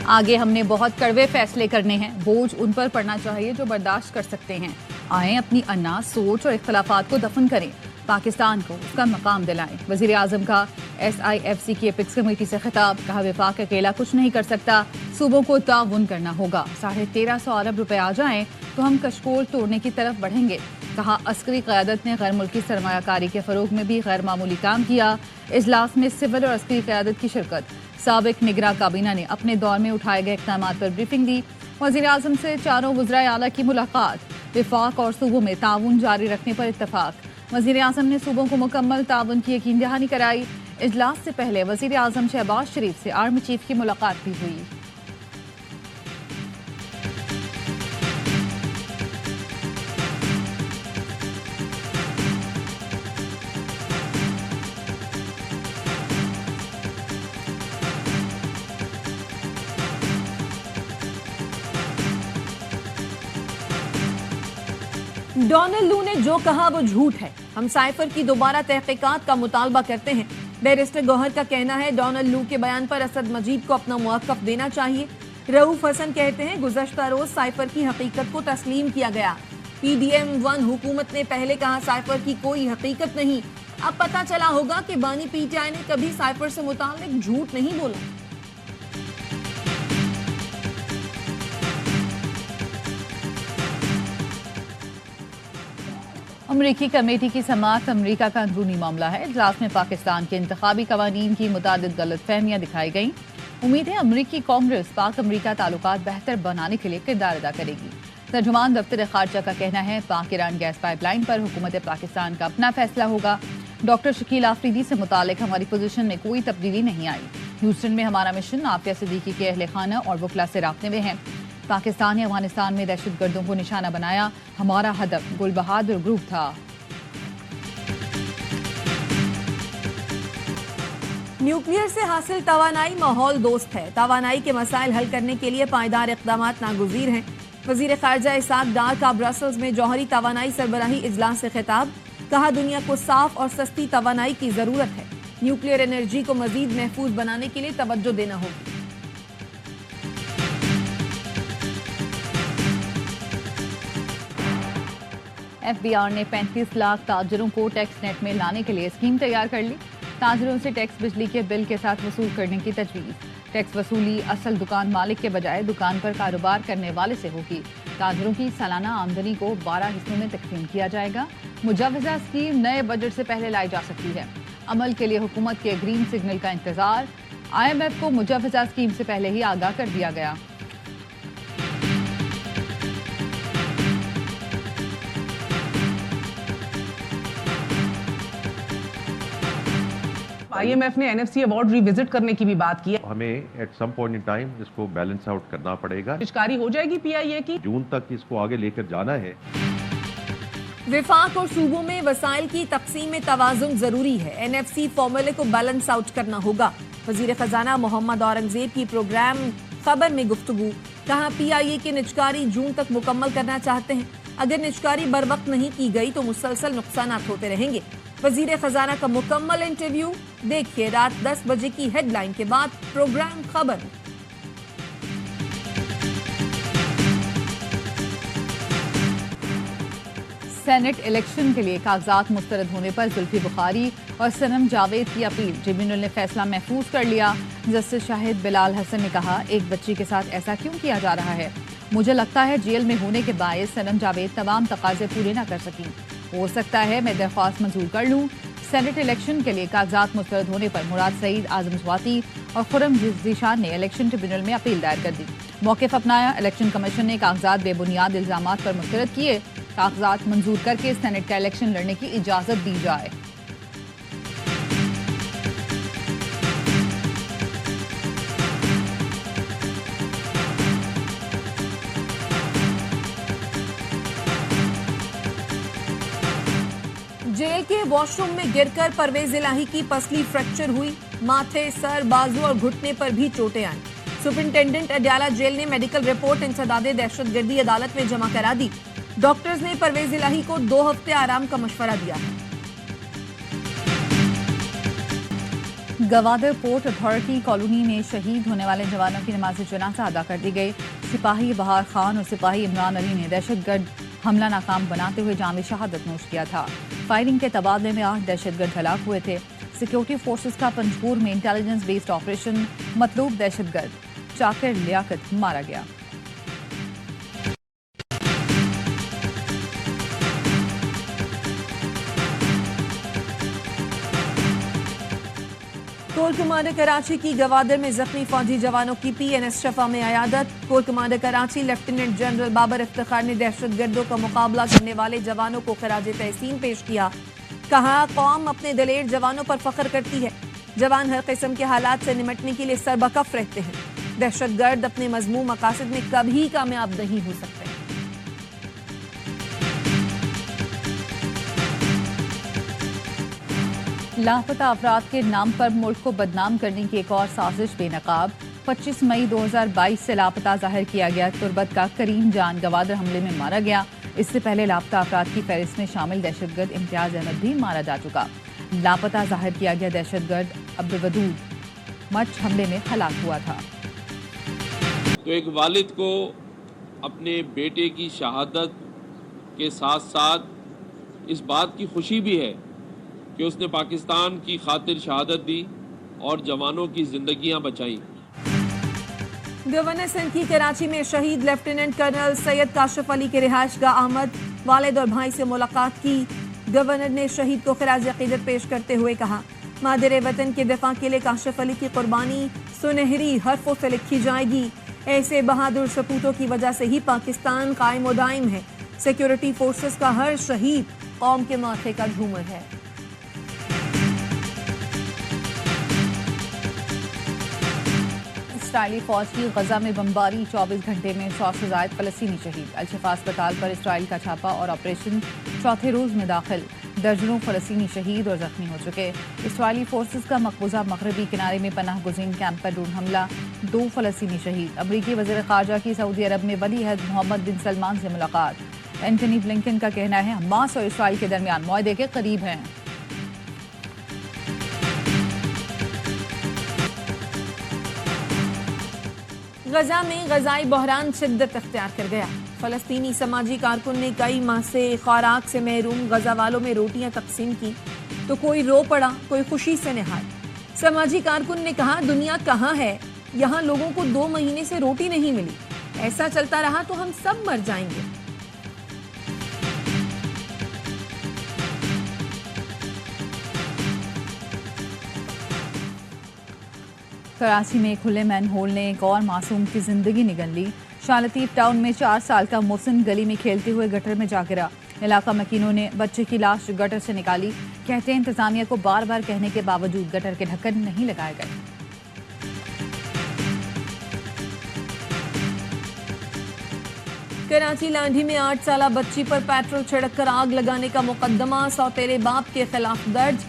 آگے ہم نے بہت کڑوے فیصلے کرنے ہیں، بوجھ ان پر پڑنا چاہیے جو برداشت کر سکتے ہیں۔ آئیں اپنی انا سوچ اور اختلافات کو دفن کریں، پاکستان کو اس کا مقام دلائیں۔ وزیر اعظم کا SIFC کی اپیکس کمیٹی سے خطاب، کہا وفاق اکیلا کچھ نہیں کر سکتا، صوبوں کو تعاون کرنا ہوگا۔ 1350 ارب روپے آ جائیں تو ہم کشکول توڑنے کی طرف بڑھیں گے۔ کہا عسکری قیادت نے غیر ملکی سرمایہ کاری کے فروغ میں بھی غیر معمولی کام کیا۔ اجلاس میں سول اور عسکری قیادت کی شرکت۔ سابق نگراں کابینہ نے اپنے دور میں اٹھائے گئے اقدامات پر بریفنگ دی۔ وزیر اعظم سے چاروں وزرائے اعلیٰ کی ملاقات، وفاق اور صوبوں میں تعاون جاری رکھنے پر اتفاق۔ وزیر اعظم نے صوبوں کو مکمل تعاون کی یقین دہانی کرائی۔ اجلاس سے پہلے وزیر اعظم شہباز شریف سے آرمی چیف کی ملاقات بھی ہوئی۔ ڈونلڈ لو نے جو کہا وہ جھوٹ ہے، ہم سائفر کی دوبارہ تحقیقات کا مطالبہ کرتے ہیں۔ بیرسٹر گوہر کا کہنا ہے ڈونلڈ لو کے بیان پر اسد مجید کو اپنا موقف دینا چاہیے۔ رؤوف حسن کہتے ہیں گزشتہ روز سائفر کی حقیقت کو تسلیم کیا گیا۔ PDM-1 حکومت نے پہلے کہا سائفر کی کوئی حقیقت نہیں، اب پتہ چلا ہوگا کہ بانی PTI نے کبھی سائفر سے متعلق جھوٹ نہیں بولا۔ امریکی کمیٹی کی سماعت امریکہ کا اندرونی معاملہ ہے۔ اجلاس میں پاکستان کے انتخابی قوانین کی متعدد غلط فہمیاں دکھائی گئیں۔ امید ہے امریکی کانگریس پاک امریکہ تعلقات بہتر بنانے کے لیے کردار ادا کرے گی۔ ترجمان دفتر خارجہ کا کہنا ہے پاک ایران گیس پائپ لائن پر حکومت پاکستان کا اپنا فیصلہ ہوگا۔ ڈاکٹر شکیل آفریدی سے متعلق ہماری پوزیشن میں کوئی تبدیلی نہیں آئی۔ ہیوسٹن میں ہمارا مشن عافیہ صدیقی کے اہل خانہ اور وکلا سے رابطے میں ہے۔ پاکستان نے افغانستان میں دہشت گردوں کو نشانہ بنایا، ہمارا ہدف گل بہادر گروپ تھا۔ نیوکلیئر سے حاصل توانائی ماحول دوست ہے، توانائی کے مسائل حل کرنے کے لیے پائیدار اقدامات ناگزیر ہیں۔ وزیر خارجہ اسحاق ڈار کا برسلز میں جوہری توانائی سربراہی اجلاس سے خطاب، کہا دنیا کو صاف اور سستی توانائی کی ضرورت ہے، نیوکلیئر انرجی کو مزید محفوظ بنانے کے لیے توجہ دینا ہوگی۔ FBR نے 35 لاکھ تاجروں کو ٹیکس نیٹ میں لانے کے لیے اسکیم تیار کر لی۔ تاجروں سے ٹیکس بجلی کے بل کے ساتھ وصول کرنے کی تجویز۔ ٹیکس وصولی اصل دکان مالک کے بجائے دکان پر کاروبار کرنے والے سے ہوگی۔ تاجروں کی سالانہ آمدنی کو 12 حصوں میں تقسیم کیا جائے گا۔ مجوزہ اسکیم نئے بجٹ سے پہلے لائی جا سکتی ہے۔ عمل کے لیے حکومت کے گرین سگنل کا انتظار۔ IMF کو مجوزہ اسکیم سے پہلے ہی آگاہ کر دیا گیا۔ IMF نے NFC ایوارڈ ری وزٹ کرنے کی بھی بات کی ہے۔ ہمیں at some point in time اس کو بیلنس آؤٹ کرنا پڑے گا۔ پچکاری ہو جائے گی PIA کی، جون تک اس کو آگے لے کر جانا ہے۔ وفاق اور صوبوں میں وسائل کی تقسیم میں توازن ضروری ہے، NFC فارمولے کو بیلنس آؤٹ کرنا ہوگا۔ وزیر خزانہ محمد اورنگزیب کی پروگرام خبر میں گفتگو، کہا PIA کی نجکاری جون تک مکمل کرنا چاہتے ہیں، اگر نجکاری بر وقت نہیں کی گئی تو مسلسل نقصانات ہوتے رہیں گے۔ وزیر خزانہ کا مکمل انٹرویو دیکھیے رات 10 بجے کی ہیڈ لائن کے بعد پروگرام خبر۔ سینٹ الیکشن کے لیے کاغذات مسترد ہونے پر زلفی بخاری اور صنم جاوید کی اپیل، ٹریبیونل نے فیصلہ محفوظ کر لیا۔ جسٹس شاہد بلال حسن نے کہا ایک بچی کے ساتھ ایسا کیوں کیا جا رہا ہے؟ مجھے لگتا ہے جیل میں ہونے کے باعث صنم جاوید تمام تقاضے پورے نہ کر سکیں، ہو سکتا ہے میں درخواست منظور کر لوں۔ سینٹ الیکشن کے لیے کاغذات مسترد ہونے پر مراد سعید، اعظم سواتی اور خرم ذیشان نے الیکشن ٹریبیونل میں اپیل دائر کر دی، موقف اپنایا۔ الیکشن کمیشن نے کاغذات بے بنیاد الزامات پر مسترد کیے، کاغذات منظور کر کے سینٹ کا الیکشن لڑنے کی اجازت دی جائے۔ جیل کے واش روم میں گر کر پرویز الہی کی پسلی فریکچر ہوئی، ماتھے، سر، بازو اور گھٹنے پر بھی چوٹیں آئیں۔ سپرنٹینڈنٹ اڈیالہ جیل نے میڈیکل رپورٹ انسداد دہشت گردی عدالت میں جمع کرا دی۔ ڈاکٹرز نے پرویز الہی کو 2 ہفتے آرام کا مشورہ دیا ہے۔ گوادر پورٹ اتھارٹی کالونی میں شہید ہونے والے جوانوں کی نماز جنازہ ادا کر دی گئی. سپاہی بہار خان اور سپاہی عمران علی نے دہشت گرد حملہ ناکام بناتے ہوئے جام شہادت نوش کیا تھا. فائرنگ کے تبادلے میں 8 دہشت گرد ہلاک ہوئے تھے. سیکورٹی فورسز کا پنجپور میں انٹیلیجنس بیسڈ آپریشن مطلوب دہشت گرد چاکر لیاقت مارا گیا. کور کمانڈر کراچی کی گوادر میں زخمی فوجی جوانوں کی پی این ایس شفا میں عیادت. Corps commander Karachi lieutenant general Babar Iftikhar نے دہشت گردوں کا مقابلہ کرنے والے جوانوں کو خراج تحسین پیش کیا. کہا قوم اپنے دلیر جوانوں پر فخر کرتی ہے. جوان ہر قسم کے حالات سے نمٹنے کے لیے سربکف رہتے ہیں. دہشت گرد اپنے مذموم مقاصد میں کبھی کامیاب نہیں ہو سکتے. لاپتہ افراد کے نام پر ملک کو بدنام کرنے کی ایک اور سازش بے نقاب. 25 مئی 2022 سے لاپتہ ظاہر کیا گیا تربت کا کریم جان گوادر حملے میں مارا گیا. اس سے پہلے لاپتہ افراد کی فہرست میں شامل دہشت گرد امتیاز احمد بھی مارا جا چکا. لاپتہ ظاہر کیا گیا دہشت گرد عبدالودود مچھ حملے میں ہلاک ہوا تھا. تو ایک والد کو اپنے بیٹے کی شہادت کے ساتھ ساتھ اس بات کی خوشی بھی ہے کہ اس نے پاکستان کی خاطر شہادت دی اور جوانوں کی زندگیاں بچائیں. گورنر سندھ کی کراچی میں شہید لیفٹیننٹ کرنل سید کاشف علی کے رہائش گاہ آمد. والد اور بھائی سے ملاقات کی. گورنر نے شہید کو خراج عقیدت پیش کرتے ہوئے کہا مادر وطن کے دفاع کے لیے کاشف علی کی قربانی سنہری حرفوں سے لکھی جائے گی. ایسے بہادر سپوتوں کی وجہ سے ہی پاکستان قائم و دائم ہے. سیکورٹی فورسز کا ہر شہید قوم کے ماتھے کا جھومر ہے. اسرائیلی فوج کی غزہ میں بمباری. 24 گھنٹے میں 100 سے زائد فلسطینی شہید. الشفا اسپتال پر اسرائیل کا چھاپا اور آپریشن چوتھے روز میں داخل. درجنوں فلسطینی شہید اور زخمی ہو چکے. اسرائیلی فورسز کا مقبوضہ مغربی کنارے میں پناہ گزین کیمپ پر ڈرون حملہ. 2 فلسطینی شہید. امریکی وزیر خارجہ کی سعودی عرب میں ولی عہد محمد بن سلمان سے ملاقات. اینٹنی بلنکن کا کہنا ہے حماس اور اسرائیل کے درمیان معاہدے کے قریب ہیں. غزہ میں غذائی بحران شدت اختیار کر گیا. فلسطینی سماجی کارکن نے کئی ماہ سے خوراک سے محروم غزہ والوں میں روٹیاں تقسیم کی تو کوئی رو پڑا, کوئی خوشی سے نہال. سماجی کارکن نے کہا دنیا کہاں ہے, یہاں لوگوں کو 2 مہینے سے روٹی نہیں ملی. ایسا چلتا رہا تو ہم سب مر جائیں گے. کراچی میں کھلے مین ہول نے ایک اور معصوم کی زندگی نگل لی. شاہ لطیف ٹاؤن میں 4 سال کا محسن گلی میں کھیلتے ہوئے گٹر میں جا گرا. علاقہ مکینوں نے بچے کی لاش گٹر سے نکالی. کہتے ہیں انتظامیہ کو بار بار کہنے کے باوجود گٹر کے ڈھکن نہیں لگائے گئے. کراچی لانڈھی میں 8 سالہ بچی پر پیٹرول چھڑک کر آگ لگانے کا مقدمہ سوتیلے باپ کے خلاف درج.